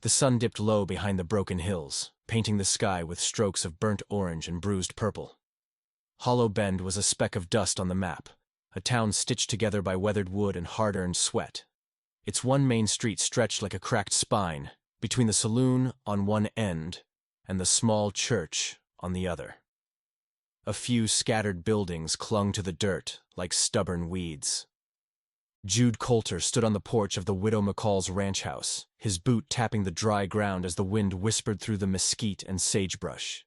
The sun dipped low behind the broken hills, painting the sky with strokes of burnt orange and bruised purple. Hollow Bend was a speck of dust on the map, a town stitched together by weathered wood and hard-earned sweat. Its one main street stretched like a cracked spine, between the saloon on one end and the small church on the other. A few scattered buildings clung to the dirt like stubborn weeds. Jude Coulter stood on the porch of the Widow McCall's ranch house, his boot tapping the dry ground as the wind whispered through the mesquite and sagebrush.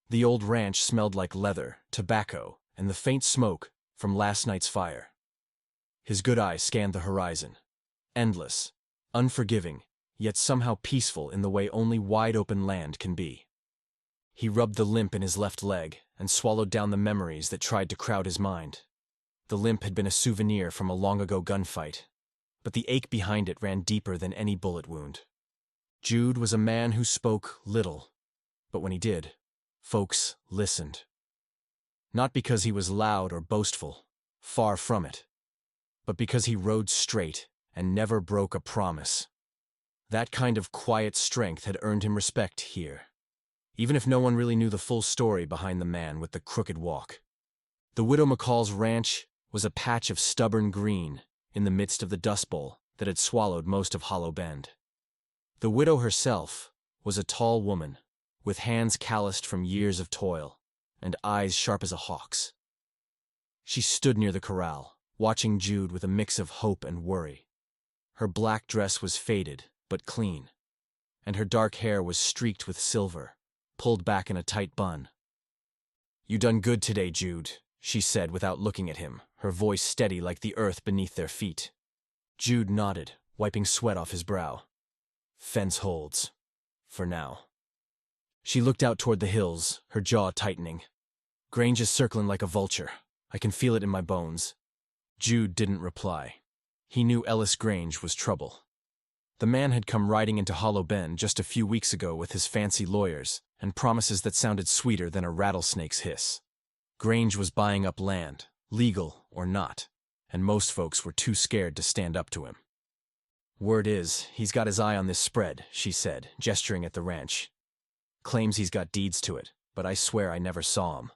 The old ranch smelled like leather, tobacco, and the faint smoke from last night's fire. His good eye scanned the horizon. Endless, unforgiving, yet somehow peaceful in the way only wide-open land can be. He rubbed the limp in his left leg and swallowed down the memories that tried to crowd his mind. The limp had been a souvenir from a long-ago gunfight, but the ache behind it ran deeper than any bullet wound. Jude was a man who spoke little, but when he did, folks listened. Not because he was loud or boastful, far from it, but because he rode straight and never broke a promise. That kind of quiet strength had earned him respect here, even if no one really knew the full story behind the man with the crooked walk. The Widow McCall's ranch was a patch of stubborn green in the midst of the Dust Bowl that had swallowed most of Hollow Bend. The widow herself was a tall woman, with hands calloused from years of toil, and eyes sharp as a hawk's. She stood near the corral, watching Jude with a mix of hope and worry. Her black dress was faded, but clean, and her dark hair was streaked with silver, pulled back in a tight bun. "You done good today, Jude," she said without looking at him, her voice steady like the earth beneath their feet. Jude nodded, wiping sweat off his brow. "Fence holds. For now." She looked out toward the hills, her jaw tightening. "Grange is circling like a vulture. I can feel it in my bones." Jude didn't reply. He knew Ellis Grange was trouble. The man had come riding into Hollow Bend just a few weeks ago with his fancy lawyers and promises that sounded sweeter than a rattlesnake's hiss. Grange was buying up land, legal or not, and most folks were too scared to stand up to him. "Word is, he's got his eye on this spread," she said, gesturing at the ranch. "Claims he's got deeds to it, but I swear I never saw him."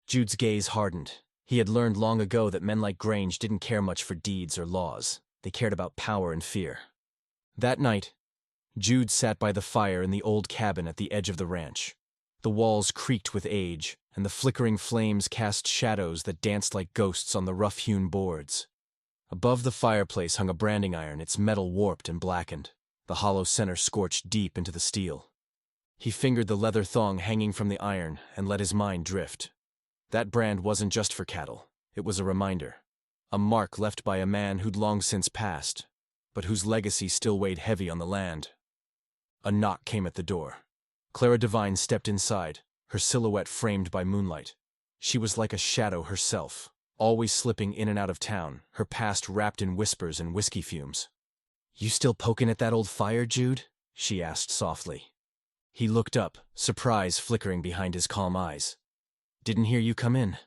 Jude's gaze hardened. He had learned long ago that men like Grange didn't care much for deeds or laws. They cared about power and fear. That night, Jude sat by the fire in the old cabin at the edge of the ranch. The walls creaked with age, and the flickering flames cast shadows that danced like ghosts on the rough-hewn boards. Above the fireplace hung a branding iron, its metal warped and blackened, the hollow center scorched deep into the steel. He fingered the leather thong hanging from the iron and let his mind drift. That brand wasn't just for cattle. It was a reminder, a mark left by a man who'd long since passed, but whose legacy still weighed heavy on the land. A knock came at the door. Clara Devine stepped inside, her silhouette framed by moonlight. She was like a shadow herself, always slipping in and out of town, her past wrapped in whispers and whiskey fumes. "You still poking at that old fire, Jude?" she asked softly. He looked up, surprise flickering behind his calm eyes. "Didn't hear you come in."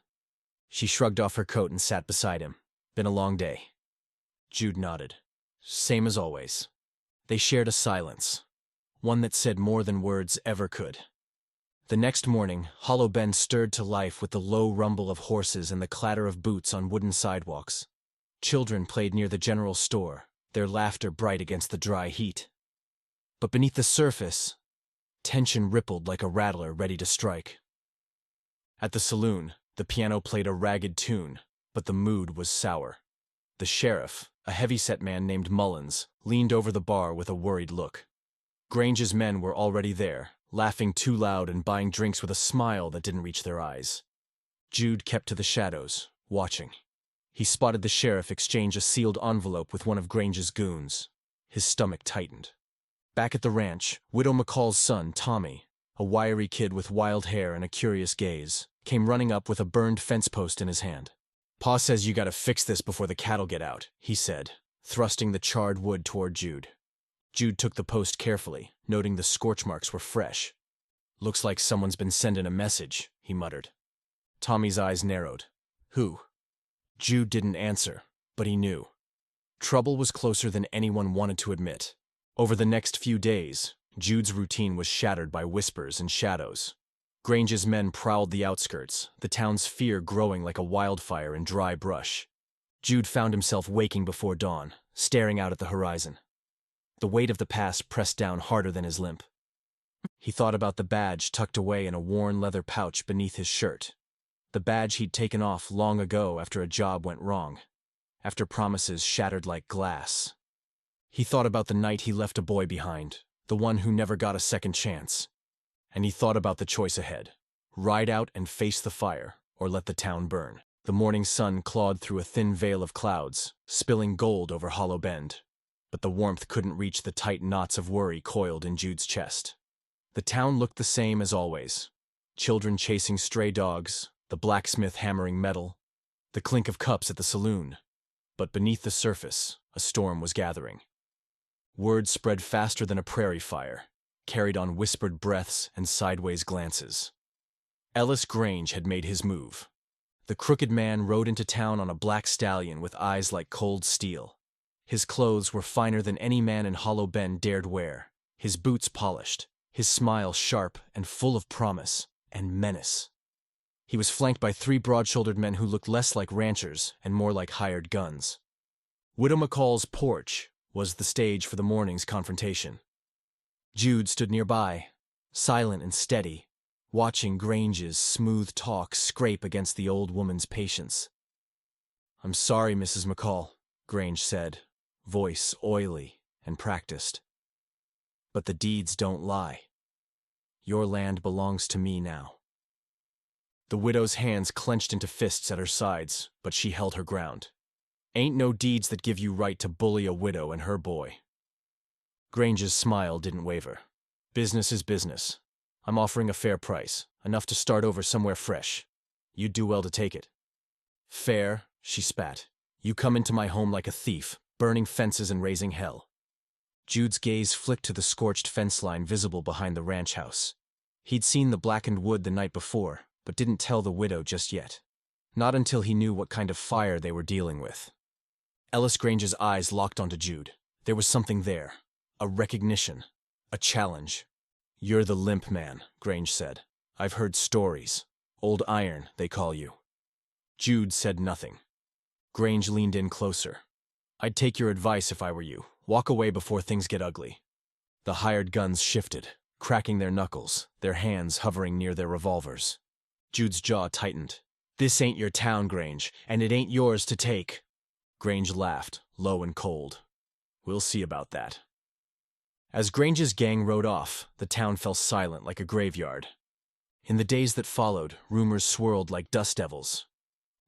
She shrugged off her coat and sat beside him. "Been a long day." Jude nodded. "Same as always." They shared a silence, one that said more than words ever could. The next morning, Hollow Bend stirred to life with the low rumble of horses and the clatter of boots on wooden sidewalks. Children played near the general store, their laughter bright against the dry heat. But beneath the surface, tension rippled like a rattler ready to strike. At the saloon, the piano played a ragged tune, but the mood was sour. The sheriff, a heavy-set man named Mullins, leaned over the bar with a worried look. Grange's men were already there, laughing too loud and buying drinks with a smile that didn't reach their eyes. Jude kept to the shadows, watching. He spotted the sheriff exchange a sealed envelope with one of Grange's goons. His stomach tightened. Back at the ranch, Widow McCall's son, Tommy, a wiry kid with wild hair and a curious gaze, came running up with a burned fence post in his hand. "Pa says you gotta fix this before the cattle get out," he said, thrusting the charred wood toward Jude. Jude took the post carefully, noting the scorch marks were fresh. "Looks like someone's been sending a message," he muttered. Tommy's eyes narrowed. "Who?" Jude didn't answer, but he knew. Trouble was closer than anyone wanted to admit. Over the next few days, Jude's routine was shattered by whispers and shadows. Grange's men prowled the outskirts, the town's fear growing like a wildfire in dry brush. Jude found himself waking before dawn, staring out at the horizon. The weight of the past pressed down harder than his limp. He thought about the badge tucked away in a worn leather pouch beneath his shirt. The badge he'd taken off long ago after a job went wrong, after promises shattered like glass. He thought about the night he left a boy behind, the one who never got a second chance. And he thought about the choice ahead: ride out and face the fire, or let the town burn. The morning sun clawed through a thin veil of clouds, spilling gold over Hollow Bend. But the warmth couldn't reach the tight knots of worry coiled in Jude's chest. The town looked the same as always. Children chasing stray dogs, the blacksmith hammering metal, the clink of cups at the saloon. But beneath the surface, a storm was gathering. Word spread faster than a prairie fire, carried on whispered breaths and sideways glances. Ellis Grange had made his move. The crooked man rode into town on a black stallion with eyes like cold steel. His clothes were finer than any man in Hollow Bend dared wear, his boots polished, his smile sharp and full of promise and menace. He was flanked by 3 broad-shouldered men who looked less like ranchers and more like hired guns. Widow McCall's porch was the stage for the morning's confrontation. Jude stood nearby, silent and steady, watching Grange's smooth talk scrape against the old woman's patience. "I'm sorry, Mrs. McCall," Grange said, voice oily and practiced. "But the deeds don't lie. Your land belongs to me now." The widow's hands clenched into fists at her sides, but she held her ground. "Ain't no deeds that give you right to bully a widow and her boy." Grange's smile didn't waver. "Business is business. I'm offering a fair price, enough to start over somewhere fresh. You'd do well to take it." "Fair," she spat. "You come into my home like a thief, burning fences and raising hell." Jude's gaze flicked to the scorched fence line visible behind the ranch house. He'd seen the blackened wood the night before, but didn't tell the widow just yet. Not until he knew what kind of fire they were dealing with. Ellis Grange's eyes locked onto Jude. There was something there. A recognition. A challenge. "You're the limp man," Grange said. "I've heard stories. Old Iron, they call you." Jude said nothing. Grange leaned in closer. "I'd take your advice if I were you. Walk away before things get ugly." The hired guns shifted, cracking their knuckles, their hands hovering near their revolvers. Jude's jaw tightened. "This ain't your town, Grange, and it ain't yours to take." Grange laughed, low and cold. "We'll see about that." As Grange's gang rode off, the town fell silent like a graveyard. In the days that followed, rumors swirled like dust devils.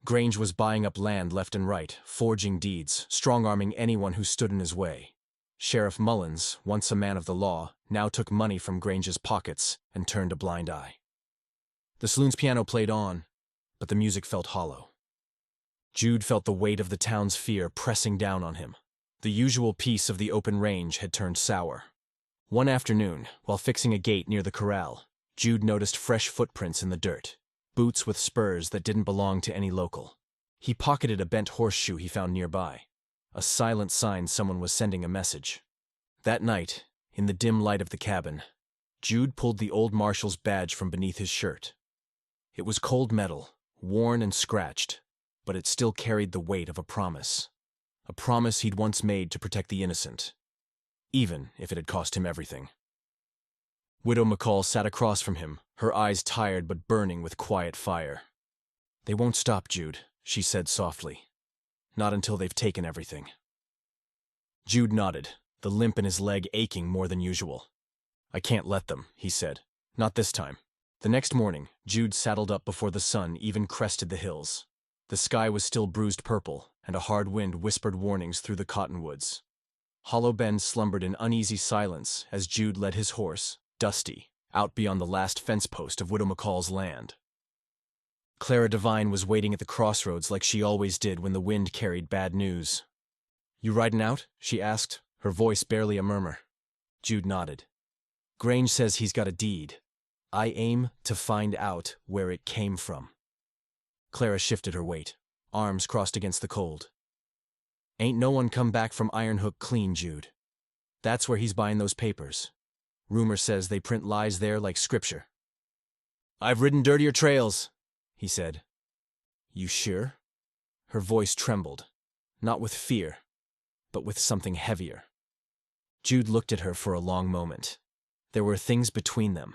Grange was buying up land left and right, forging deeds, strong-arming anyone who stood in his way. Sheriff Mullins, once a man of the law, now took money from Grange's pockets and turned a blind eye. The saloon's piano played on, but the music felt hollow. Jude felt the weight of the town's fear pressing down on him. The usual peace of the open range had turned sour. One afternoon, while fixing a gate near the corral, Jude noticed fresh footprints in the dirt, boots with spurs that didn't belong to any local. He pocketed a bent horseshoe he found nearby, a silent sign someone was sending a message. That night, in the dim light of the cabin, Jude pulled the old marshal's badge from beneath his shirt. It was cold metal, worn and scratched, but it still carried the weight of a promise he'd once made to protect the innocent, even if it had cost him everything. Widow McCall sat across from him, her eyes tired but burning with quiet fire. "They won't stop, Jude," she said softly. "Not until they've taken everything." Jude nodded, the limp in his leg aching more than usual. "I can't let them," he said. "Not this time." The next morning, Jude saddled up before the sun even crested the hills. The sky was still bruised purple, and a hard wind whispered warnings through the cottonwoods. Hollow Bend slumbered in uneasy silence as Jude led his horse, Dusty, out beyond the last fence post of Widow McCall's land. Clara Devine was waiting at the crossroads like she always did when the wind carried bad news. "You riding out?" she asked, her voice barely a murmur. Jude nodded. "Grange says he's got a deed. I aim to find out where it came from." Clara shifted her weight, arms crossed against the cold. "Ain't no one come back from Iron Hook clean, Jude. That's where he's buying those papers. Rumor says they print lies there like scripture. I've ridden dirtier trails, he said. You sure? Her voice trembled, not with fear, but with something heavier. Jude looked at her for a long moment. There were things between them.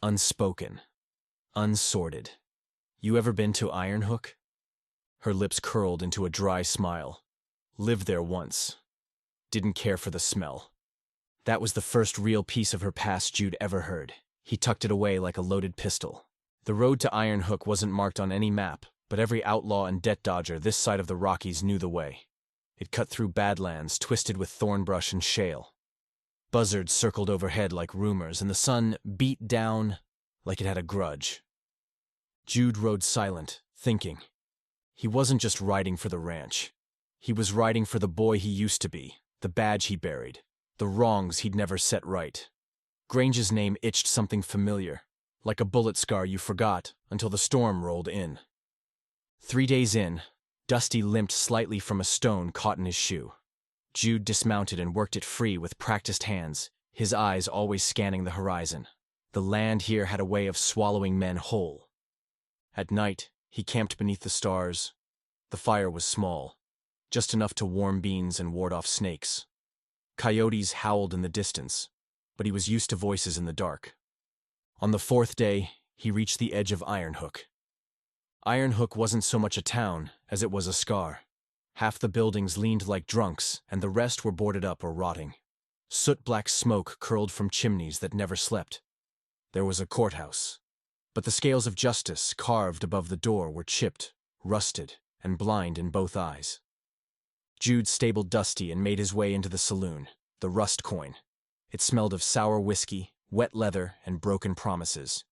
Unspoken. Unsorted. You ever been to Iron Hook? Her lips curled into a dry smile. Lived there once. Didn't care for the smell. That was the first real piece of her past Jude ever heard. He tucked it away like a loaded pistol. The road to Iron Hook wasn't marked on any map, but every outlaw and debt dodger this side of the Rockies knew the way. It cut through badlands twisted with thornbrush and shale. Buzzards circled overhead like rumors, and the sun beat down like it had a grudge. Jude rode silent, thinking. He wasn't just riding for the ranch. He was riding for the boy he used to be, the badge he buried, the wrongs he'd never set right. Grange's name itched something familiar, like a bullet scar you forgot until the storm rolled in. 3 days in, Dusty limped slightly from a stone caught in his shoe. Jude dismounted and worked it free with practiced hands, his eyes always scanning the horizon. The land here had a way of swallowing men whole. At night, he camped beneath the stars. The fire was small, just enough to warm beans and ward off snakes. Coyotes howled in the distance, but he was used to voices in the dark. On the 4th day, he reached the edge of Iron Hook. Iron Hook wasn't so much a town as it was a scar. Half the buildings leaned like drunks, and the rest were boarded up or rotting. Soot-black smoke curled from chimneys that never slept. There was a courthouse, but the scales of justice carved above the door were chipped, rusted, and blind in both eyes. Jude stabled Dusty and made his way into the saloon, the Rust Coin. It smelled of sour whiskey, wet leather, and broken promises.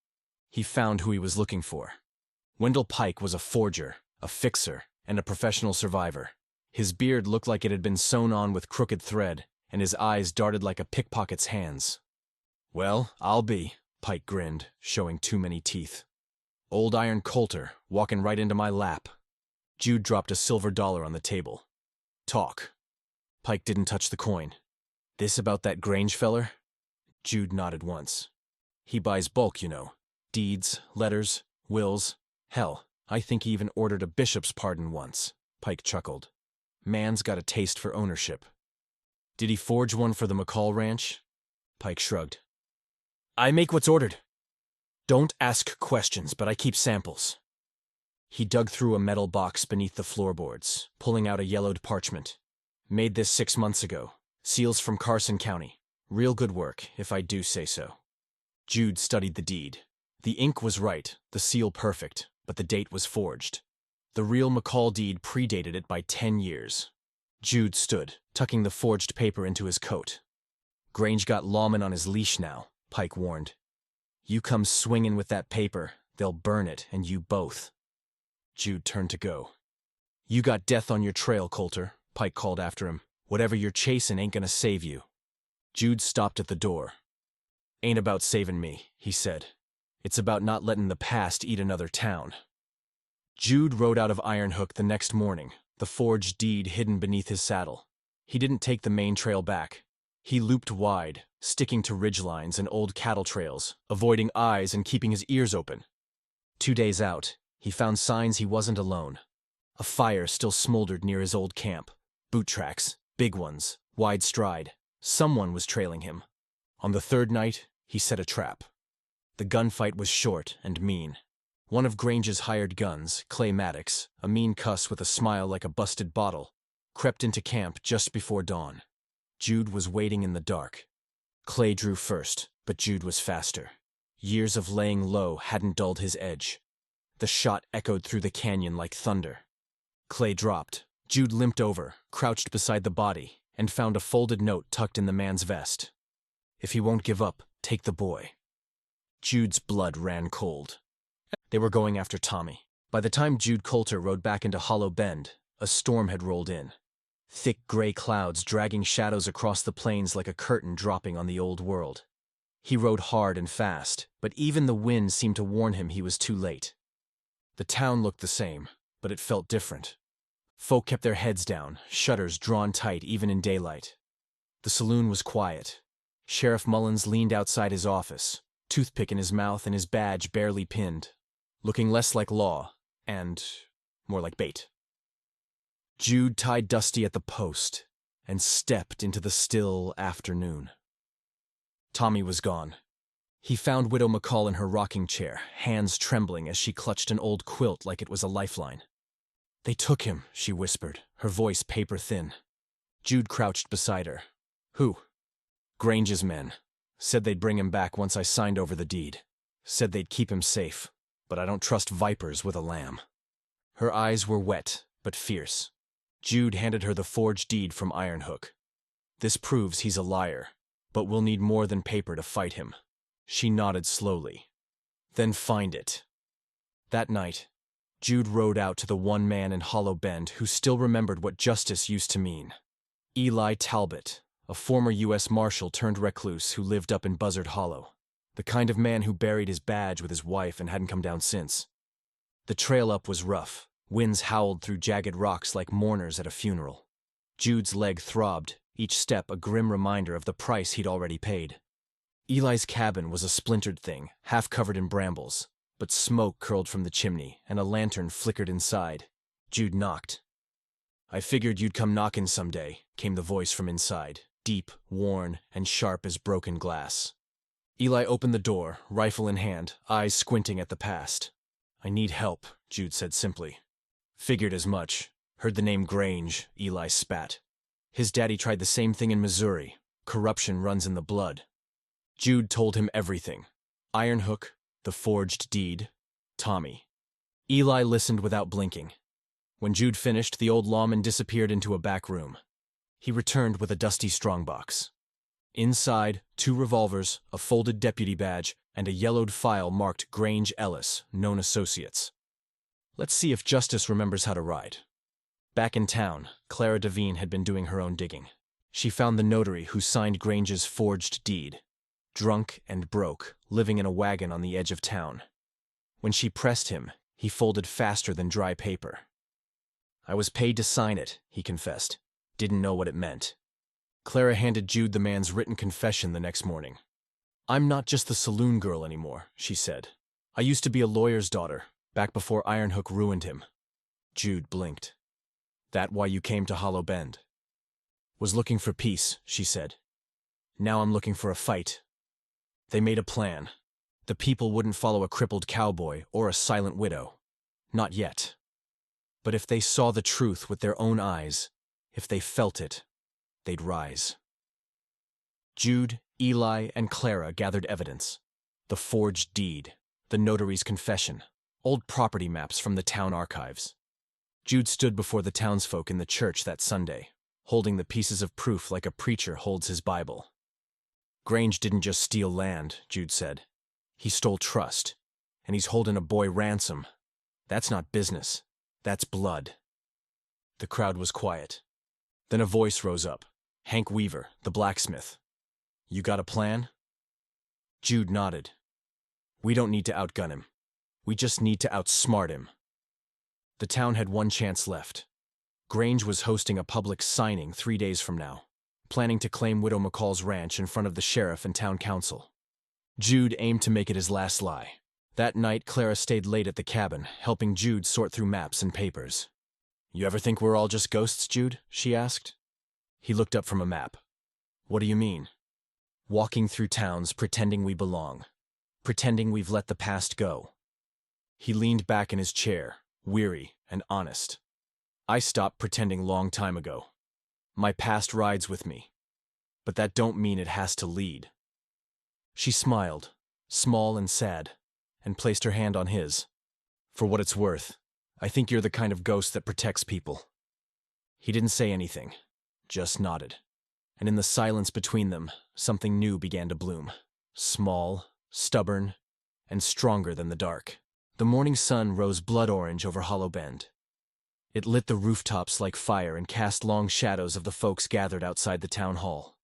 He found who he was looking for. Wendell Pike was a forger, a fixer, and a professional survivor. His beard looked like it had been sewn on with crooked thread, and his eyes darted like a pickpocket's hands. Well, I'll be, Pike grinned, showing too many teeth. Old Iron Coulter, walking right into my lap. Jude dropped a silver dollar on the table. Talk. Pike didn't touch the coin. This about that Grange feller? Jude nodded once. He buys bulk, you know. Deeds, letters, wills. Hell, I think he even ordered a bishop's pardon once. Pike chuckled. Man's got a taste for ownership. Did he forge one for the McCall Ranch? Pike shrugged. I make what's ordered. Don't ask questions, but I keep samples. He dug through a metal box beneath the floorboards, pulling out a yellowed parchment. Made this 6 months ago. Seals from Carson County. Real good work, if I do say so. Jude studied the deed. The ink was right, the seal perfect, but the date was forged. The real McCall deed predated it by 10 years. Jude stood, tucking the forged paper into his coat. Grange got lawmen on his leash now, Pike warned. You come swinging with that paper, they'll burn it, and you both. Jude turned to go. You got death on your trail, Coulter, Pike called after him. Whatever you're chasing ain't gonna save you. Jude stopped at the door. Ain't about saving me, he said. It's about not letting the past eat another town. Jude rode out of Iron Hook the next morning, the forged deed hidden beneath his saddle. He didn't take the main trail back. He looped wide, sticking to ridgelines and old cattle trails, avoiding eyes and keeping his ears open. 2 days out, he found signs he wasn't alone. A fire still smoldered near his old camp. Boot tracks, big ones, wide stride. Someone was trailing him. On the 3rd night, he set a trap. The gunfight was short and mean. One of Grange's hired guns, Clay Maddox, a mean cuss with a smile like a busted bottle, crept into camp just before dawn. Jude was waiting in the dark. Clay drew first, but Jude was faster. Years of laying low hadn't dulled his edge. The shot echoed through the canyon like thunder. Clay dropped. Jude limped over, crouched beside the body, and found a folded note tucked in the man's vest. If he won't give up, take the boy. Jude's blood ran cold. They were going after Tommy. By the time Jude Coulter rode back into Hollow Bend, a storm had rolled in. Thick gray clouds dragging shadows across the plains like a curtain dropping on the old world. He rode hard and fast, but even the wind seemed to warn him he was too late. The town looked the same, but it felt different. Folk kept their heads down, shutters drawn tight even in daylight. The saloon was quiet. Sheriff Mullins leaned outside his office, toothpick in his mouth and his badge barely pinned, looking less like law and more like bait. Jude tied Dusty at the post and stepped into the still afternoon. Tommy was gone. He found Widow McCall in her rocking chair, hands trembling as she clutched an old quilt like it was a lifeline. "They took him," she whispered, her voice paper-thin. Jude crouched beside her. "Who?" "Grange's men. Said they'd bring him back once I signed over the deed. Said they'd keep him safe, but I don't trust vipers with a lamb." Her eyes were wet, but fierce. Jude handed her the forged deed from Ironhook. "This proves he's a liar, but we'll need more than paper to fight him." She nodded slowly. "Then find it." That night, Jude rode out to the one man in Hollow Bend who still remembered what justice used to mean. Eli Talbot, a former U.S. Marshal turned recluse who lived up in Buzzard Hollow. The kind of man who buried his badge with his wife and hadn't come down since. The trail up was rough. Winds howled through jagged rocks like mourners at a funeral. Jude's leg throbbed, each step a grim reminder of the price he'd already paid. Eli's cabin was a splintered thing, half covered in brambles, but smoke curled from the chimney and a lantern flickered inside. Jude knocked. "I figured you'd come knockin' someday," came the voice from inside, deep, worn, and sharp as broken glass. Eli opened the door, rifle in hand, eyes squinting at the past. "I need help," Jude said simply. "Figured as much. Heard the name Grange," Eli spat. "His daddy tried the same thing in Missouri. Corruption runs in the blood." Jude told him everything. Ironhook, the forged deed, Tommy. Eli listened without blinking. When Jude finished, the old lawman disappeared into a back room. He returned with a dusty strongbox. Inside, 2 revolvers, a folded deputy badge, and a yellowed file marked Grange Ellis, known associates. Let's see if Justice remembers how to ride. Back in town, Clara Devine had been doing her own digging. She found the notary who signed Grange's forged deed. Drunk and broke, living in a wagon on the edge of town. When she pressed him, he folded faster than dry paper. "I was paid to sign it," he confessed. Didn't know what it meant. Clara handed Jude the man's written confession the next morning. "I'm not just the saloon girl anymore," she said. "I used to be a lawyer's daughter, back before Ironhook ruined him." Jude blinked. "That why you came to Hollow Bend?" "Was looking for peace," she said. "Now I'm looking for a fight." They made a plan. The people wouldn't follow a crippled cowboy or a silent widow. Not yet. But if they saw the truth with their own eyes, if they felt it, they'd rise. Jude, Eli, and Clara gathered evidence. The forged deed, the notary's confession, old property maps from the town archives. Jude stood before the townsfolk in the church that Sunday, holding the pieces of proof like a preacher holds his Bible. "Grange didn't just steal land," Jude said. "He stole trust, and he's holding a boy ransom. That's not business. That's blood." The crowd was quiet. Then a voice rose up. Hank Weaver, the blacksmith. "You got a plan?" Jude nodded. "We don't need to outgun him. We just need to outsmart him." The town had one chance left. Grange was hosting a public signing 3 days from now, planning to claim Widow McCall's ranch in front of the sheriff and town council. Jude aimed to make it his last lie. That night, Clara stayed late at the cabin, helping Jude sort through maps and papers. "You ever think we're all just ghosts, Jude?" she asked. He looked up from a map. "What do you mean?" "Walking through towns pretending we belong. Pretending we've let the past go." He leaned back in his chair, weary and honest. "I stopped pretending long time ago. My past rides with me. But that don't mean it has to lead." She smiled, small and sad, and placed her hand on his. "For what it's worth, I think you're the kind of ghost that protects people." He didn't say anything, just nodded. And in the silence between them, something new began to bloom. Small, stubborn, and stronger than the dark. The morning sun rose blood orange over Hollow Bend. It lit the rooftops like fire and cast long shadows of the folks gathered outside the town hall.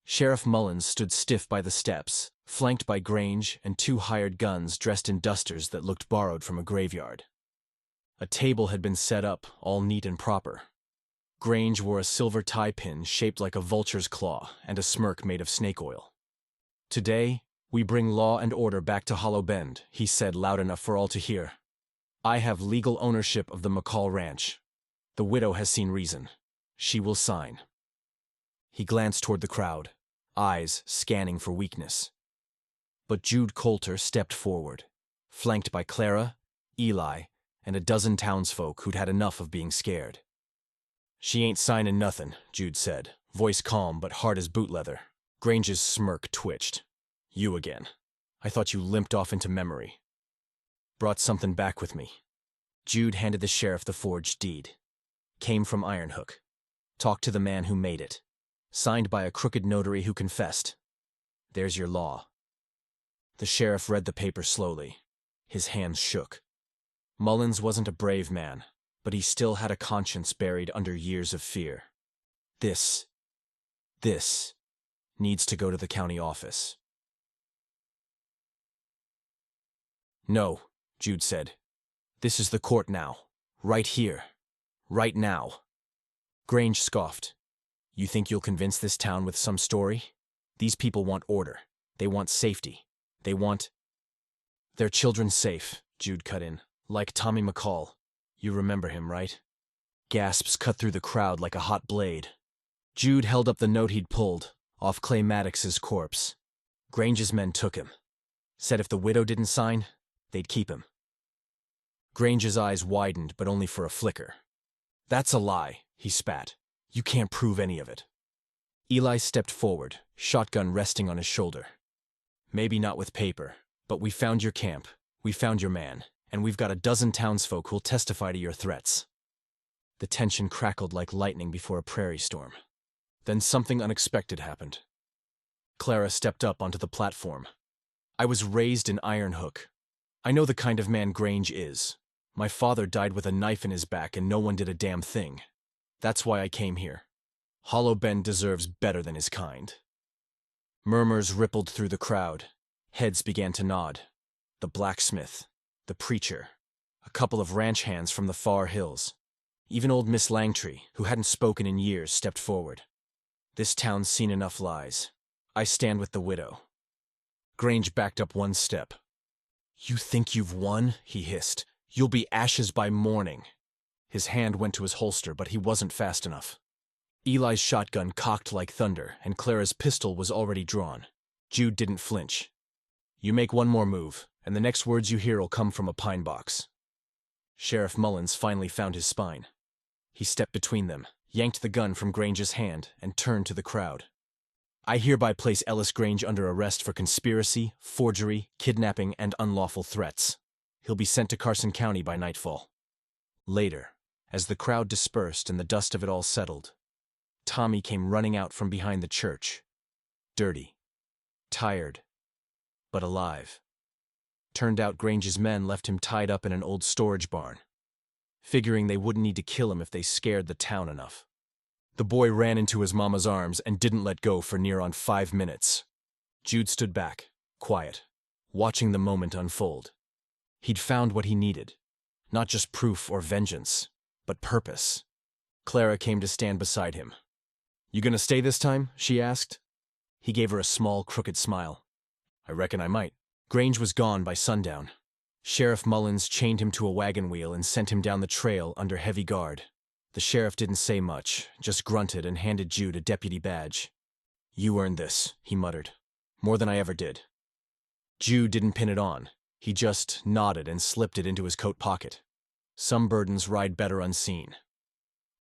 Sheriff Mullins stood stiff by the steps, flanked by Grange and 2 hired guns dressed in dusters that looked borrowed from a graveyard. A table had been set up, all neat and proper. Grange wore a silver tie pin shaped like a vulture's claw and a smirk made of snake oil. "Today, we bring law and order back to Hollow Bend," he said loud enough for all to hear. "I have legal ownership of the McCall Ranch. The widow has seen reason. She will sign." He glanced toward the crowd, eyes scanning for weakness. But Jude Coulter stepped forward, flanked by Clara, Eli, and a dozen townsfolk who'd had enough of being scared. "She ain't signing nothing," Jude said, voice calm but hard as boot leather. Grange's smirk twitched. "You again. I thought you limped off into memory." "Brought something back with me." Jude handed the sheriff the forged deed. "Came from Ironhook. Talked to the man who made it. Signed by a crooked notary who confessed. There's your law." The sheriff read the paper slowly. His hands shook. Mullins wasn't a brave man, but he still had a conscience buried under years of fear. This needs to go to the county office. "No," Jude said. "This is the court now. Right here. Right now." Grange scoffed. "You think you'll convince this town with some story? These people want order. They want safety. They want—" "Their children safe," Jude cut in. "Like Tommy McCall. You remember him, right?" Gasps cut through the crowd like a hot blade. Jude held up the note he'd pulled, off Clay Maddox's corpse. Grange's men took him. Said if the widow didn't sign, they'd keep him. Grange's eyes widened, but only for a flicker. "That's a lie," he spat. "You can't prove any of it." Eli stepped forward, shotgun resting on his shoulder. "Maybe not with paper, but we found your camp, we found your man, and we've got a dozen townsfolk who'll testify to your threats." The tension crackled like lightning before a prairie storm. Then something unexpected happened. Clara stepped up onto the platform. "I was raised in Ironhook. I know the kind of man Grange is. My father died with a knife in his back and no one did a damn thing. That's why I came here. Hollow Bend deserves better than his kind." Murmurs rippled through the crowd. Heads began to nod. The blacksmith, the preacher, a couple of ranch hands from the far hills. Even old Miss Langtree, who hadn't spoken in years, stepped forward. "This town's seen enough lies. I stand with the widow." Grange backed up one step. "You think you've won?" he hissed. "You'll be ashes by morning." His hand went to his holster, but he wasn't fast enough. Eli's shotgun cocked like thunder, and Clara's pistol was already drawn. Jude didn't flinch. "You make one more move, and the next words you hear will come from a pine box." Sheriff Mullins finally found his spine. He stepped between them, yanked the gun from Grange's hand, and turned to the crowd. "I hereby place Ellis Grange under arrest for conspiracy, forgery, kidnapping, and unlawful threats. He'll be sent to Carson County by nightfall." Later, as the crowd dispersed and the dust of it all settled, Tommy came running out from behind the church. Dirty. Tired. But alive. Turned out Grange's men left him tied up in an old storage barn, figuring they wouldn't need to kill him if they scared the town enough. The boy ran into his mama's arms and didn't let go for near on 5 minutes. Jude stood back, quiet, watching the moment unfold. He'd found what he needed. Not just proof or vengeance, but purpose. Clara came to stand beside him. "You gonna stay this time?" she asked. He gave her a small, crooked smile. "I reckon I might." Grange was gone by sundown. Sheriff Mullins chained him to a wagon wheel and sent him down the trail under heavy guard. The sheriff didn't say much, just grunted and handed Jude a deputy badge. "You earned this," he muttered. "More than I ever did." Jude didn't pin it on. He just nodded and slipped it into his coat pocket. Some burdens ride better unseen.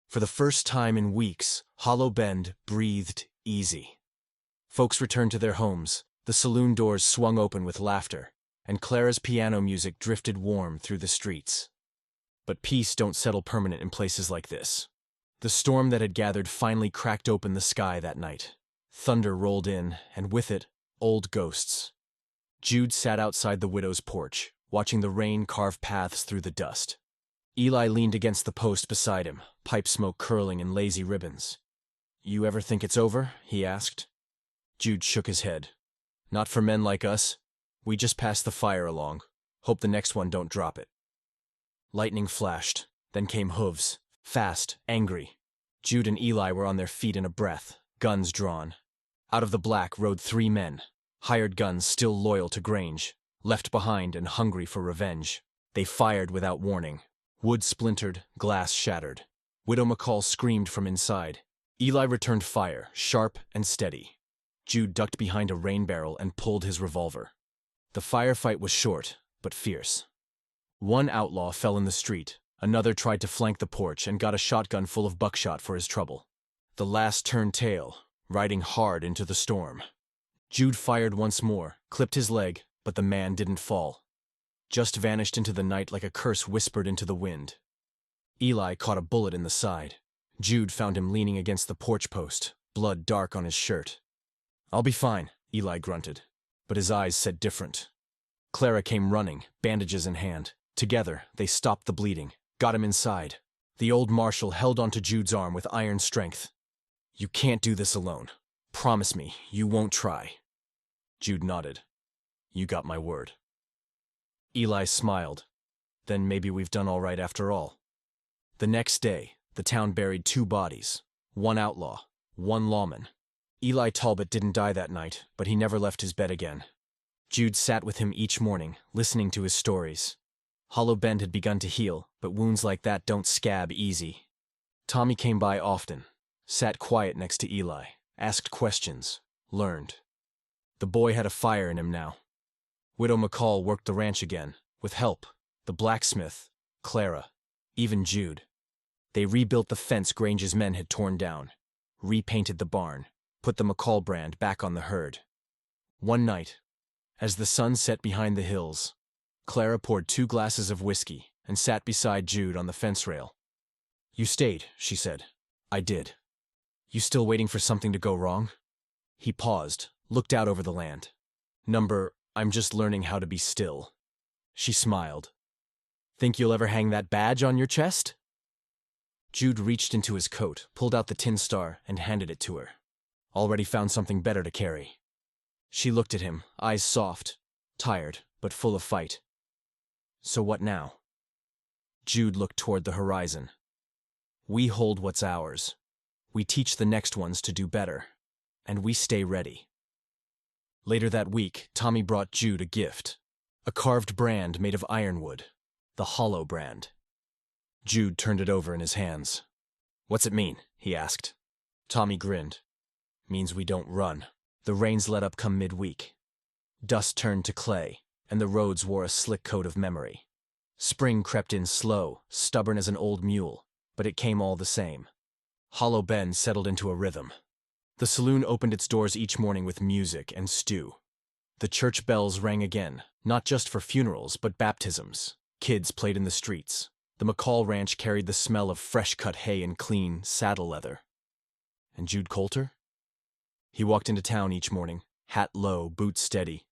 For the first time in weeks, Hollow Bend breathed easy. Folks returned to their homes, the saloon doors swung open with laughter, and Clara's piano music drifted warm through the streets. But peace don't settle permanent in places like this. The storm that had gathered finally cracked open the sky that night. Thunder rolled in, and with it, old ghosts. Jude sat outside the widow's porch, watching the rain carve paths through the dust. Eli leaned against the post beside him, pipe smoke curling in lazy ribbons. "You ever think it's over?" he asked. Jude shook his head. "Not for men like us. We just pass the fire along. Hope the next one don't drop it." Lightning flashed, then came hooves, fast, angry. Jude and Eli were on their feet in a breath, guns drawn. Out of the black rode 3 men, hired guns still loyal to Grange, left behind and hungry for revenge. They fired without warning. Wood splintered, glass shattered. Widow McCall screamed from inside. Eli returned fire, sharp and steady. Jude ducked behind a rain barrel and pulled his revolver. The firefight was short, but fierce. One outlaw fell in the street. Another tried to flank the porch and got a shotgun full of buckshot for his trouble. The last turned tail, riding hard into the storm. Jude fired once more, clipped his leg, but the man didn't fall. Just vanished into the night like a curse whispered into the wind. Eli caught a bullet in the side. Jude found him leaning against the porch post, blood dark on his shirt. "I'll be fine," Eli grunted, but his eyes said different. Clara came running, bandages in hand. Together, they stopped the bleeding, got him inside. The old marshal held onto Jude's arm with iron strength. "You can't do this alone. Promise me, you won't try." Jude nodded. "You got my word." Eli smiled. "Then maybe we've done all right after all." The next day, the town buried 2 bodies, 1 outlaw, 1 lawman. Eli Talbot didn't die that night, but he never left his bed again. Jude sat with him each morning, listening to his stories. Hollow Bend had begun to heal, but wounds like that don't scab easy. Tommy came by often, sat quiet next to Eli, asked questions, learned. The boy had a fire in him now. Widow McCall worked the ranch again, with help, the blacksmith, Clara, even Jude. They rebuilt the fence Grange's men had torn down, repainted the barn, put the McCall brand back on the herd. One night, as the sun set behind the hills, Clara poured 2 glasses of whiskey and sat beside Jude on the fence rail. "You stayed," she said. "I did. You still waiting for something to go wrong?" He paused, looked out over the land. "I'm just learning how to be still." She smiled. "Think you'll ever hang that badge on your chest?" Jude reached into his coat, pulled out the tin star, and handed it to her. "Already found something better to carry." She looked at him, eyes soft, tired, but full of fight. "So what now?" Jude looked toward the horizon. "We hold what's ours. We teach the next ones to do better. And we stay ready." Later that week, Tommy brought Jude a gift. A carved brand made of ironwood. The Hollow brand. Jude turned it over in his hands. "What's it mean?" he asked. Tommy grinned. "Means we don't run." The rains let up come midweek. Dust turned to clay, and the roads wore a slick coat of memory. Spring crept in slow, stubborn as an old mule, but it came all the same. Hollow Bend settled into a rhythm. The saloon opened its doors each morning with music and stew. The church bells rang again, not just for funerals, but baptisms. Kids played in the streets. The McCall ranch carried the smell of fresh-cut hay and clean saddle leather. And Jude Coulter? He walked into town each morning, hat low, boots steady.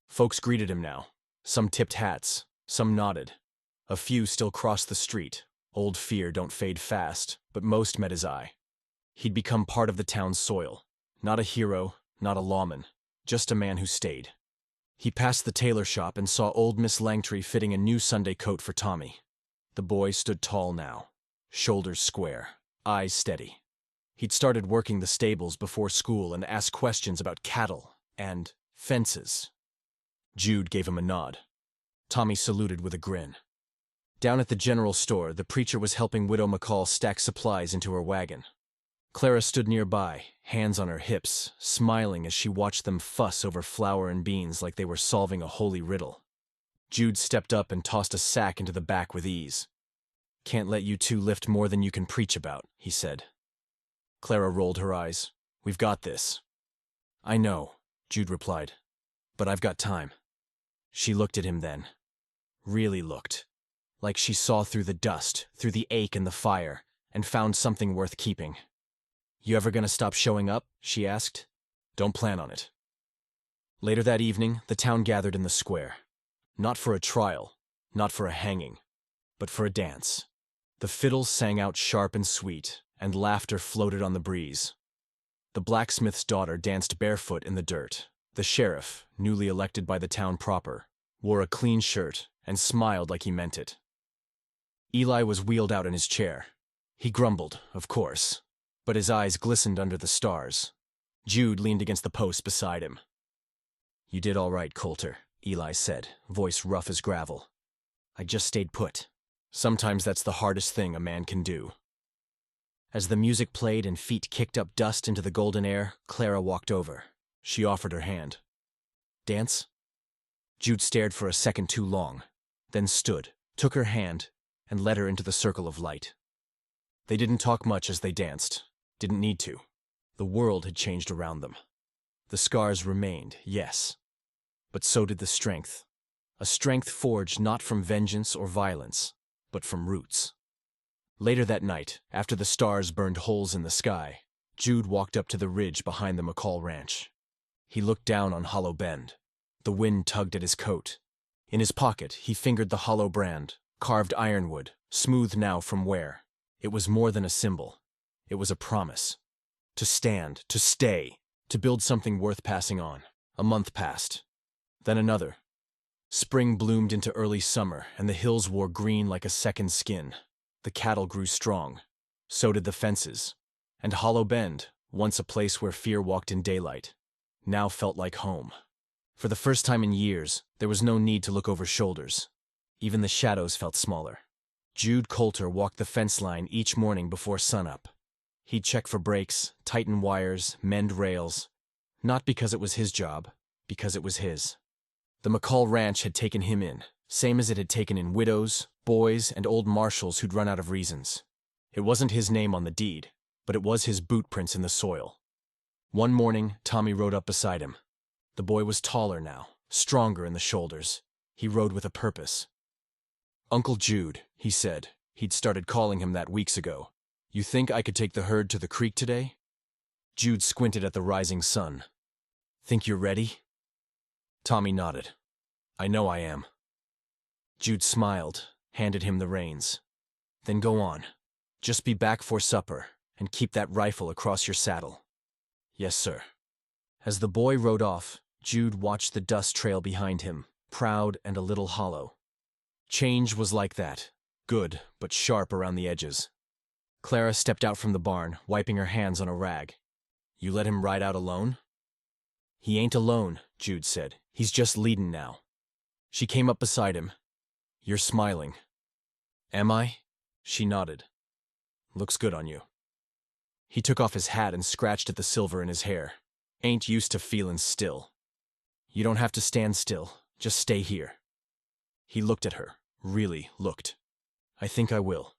Folks greeted him now. Some tipped hats, some nodded. A few still crossed the street. Old fear don't fade fast, but most met his eye. He'd become part of the town's soil. Not a hero, not a lawman, just a man who stayed. He passed the tailor shop and saw old Miss Langtry fitting a new Sunday coat for Tommy. The boy stood tall now, shoulders square, eyes steady. He'd started working the stables before school and asked questions about cattle and fences. Jude gave him a nod. Tommy saluted with a grin. Down at the general store, the preacher was helping Widow McCall stack supplies into her wagon. Clara stood nearby, hands on her hips, smiling as she watched them fuss over flour and beans like they were solving a holy riddle. Jude stepped up and tossed a sack into the back with ease. "Can't let you 2 lift more than you can preach about," he said. Clara rolled her eyes. "We've got this." "I know," Jude replied, "but I've got time." She looked at him then. Really looked. Like she saw through the dust, through the ache and the fire, and found something worth keeping. "You ever gonna stop showing up?" she asked. "Don't plan on it." Later that evening, the town gathered in the square. Not for a trial, not for a hanging, but for a dance. The fiddles sang out sharp and sweet, and laughter floated on the breeze. The blacksmith's daughter danced barefoot in the dirt. The sheriff, newly elected by the town proper, wore a clean shirt and smiled like he meant it. Eli was wheeled out in his chair. He grumbled, of course, but his eyes glistened under the stars. Jude leaned against the post beside him. "You did all right, Coulter," Eli said, voice rough as gravel. "I just stayed put. Sometimes that's the hardest thing a man can do." As the music played and feet kicked up dust into the golden air, Clara walked over. She offered her hand. "Dance?" Jude stared for a second too long, then stood, took her hand, and led her into the circle of light. They didn't talk much as they danced. Didn't need to. The world had changed around them. The scars remained, yes. But so did the strength. A strength forged not from vengeance or violence, but from roots. Later that night, after the stars burned holes in the sky, Jude walked up to the ridge behind the McCall Ranch. He looked down on Hollow Bend. The wind tugged at his coat. In his pocket, he fingered the hollow brand, carved ironwood, smooth now from wear. It was more than a symbol. It was a promise. To stand, to stay, to build something worth passing on. A month passed. Then another. Spring bloomed into early summer, and the hills wore green like a second skin. The cattle grew strong. So did the fences. And Hollow Bend, once a place where fear walked in daylight, now felt like home. For the first time in years, there was no need to look over shoulders. Even the shadows felt smaller. Jude Coulter walked the fence line each morning before sunup. He'd check for breaks, tighten wires, mend rails. Not because it was his job, because it was his. The McCall Ranch had taken him in, same as it had taken in widows, boys, and old marshals who'd run out of reasons. It wasn't his name on the deed, but it was his boot prints in the soil. One morning, Tommy rode up beside him. The boy was taller now, stronger in the shoulders. He rode with a purpose. "Uncle Jude," he said. He'd started calling him that weeks ago. "You think I could take the herd to the creek today?" Jude squinted at the rising sun. "Think you're ready?" Tommy nodded. "I know I am." Jude smiled, handed him the reins. "Then go on. Just be back for supper, and keep that rifle across your saddle." "Yes, sir." As the boy rode off, Jude watched the dust trail behind him, proud and a little hollow. Change was like that, good but sharp around the edges. Clara stepped out from the barn, wiping her hands on a rag. "You let him ride out alone?" "He ain't alone," Jude said. "He's just leadin' now." She came up beside him. "You're smiling." "Am I?" She nodded. "Looks good on you." He took off his hat and scratched at the silver in his hair. "Ain't used to feelin' still." "You don't have to stand still. Just stay here." He looked at her, really looked. "I think I will."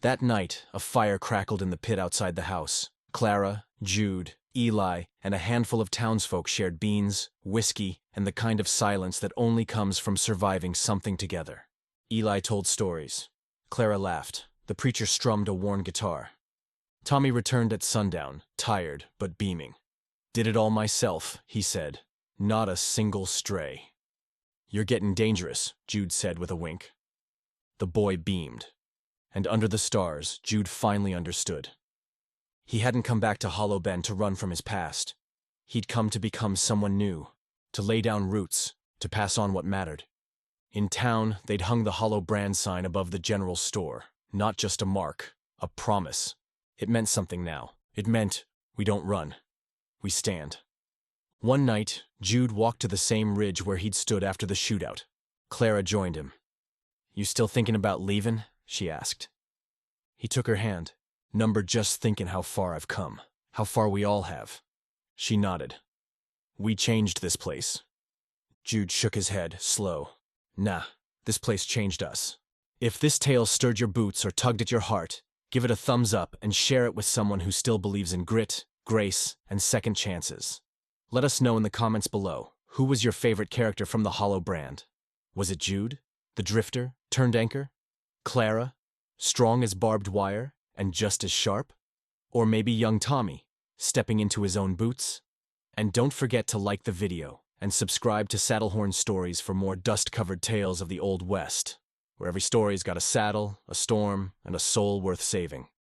That night, a fire crackled in the pit outside the house. Clara, Jude, Eli, and a handful of townsfolk shared beans, whiskey, and the kind of silence that only comes from surviving something together. Eli told stories. Clara laughed. The preacher strummed a worn guitar. Tommy returned at sundown, tired but beaming. "Did it all myself," he said. "Not a single stray." "You're getting dangerous," Jude said with a wink. The boy beamed. And under the stars, Jude finally understood. He hadn't come back to Hollow Bend to run from his past. He'd come to become someone new, to lay down roots, to pass on what mattered. In town, they'd hung the Hollow brand sign above the general store. Not just a mark, a promise. It meant something now. It meant, we don't run. We stand. One night, Jude walked to the same ridge where he'd stood after the shootout. Clara joined him. "You still thinking about leaving?" she asked. He took her hand. "Number just thinking how far I've come. How far we all have." She nodded. "We changed this place." Jude shook his head, slow. "Nah, this place changed us. If this tale stirred your boots or tugged at your heart, give it a thumbs up and share it with someone who still believes in grit, grace, and second chances. Let us know in the comments below, who was your favorite character from the Hollow brand? Was it Jude, the drifter, turned anchor? Clara, strong as barbed wire and just as sharp? Or maybe young Tommy, stepping into his own boots? And don't forget to like the video and subscribe to SaddleHorn Stories for more dust-covered tales of the Old West, where every story's got a saddle, a storm, and a soul worth saving.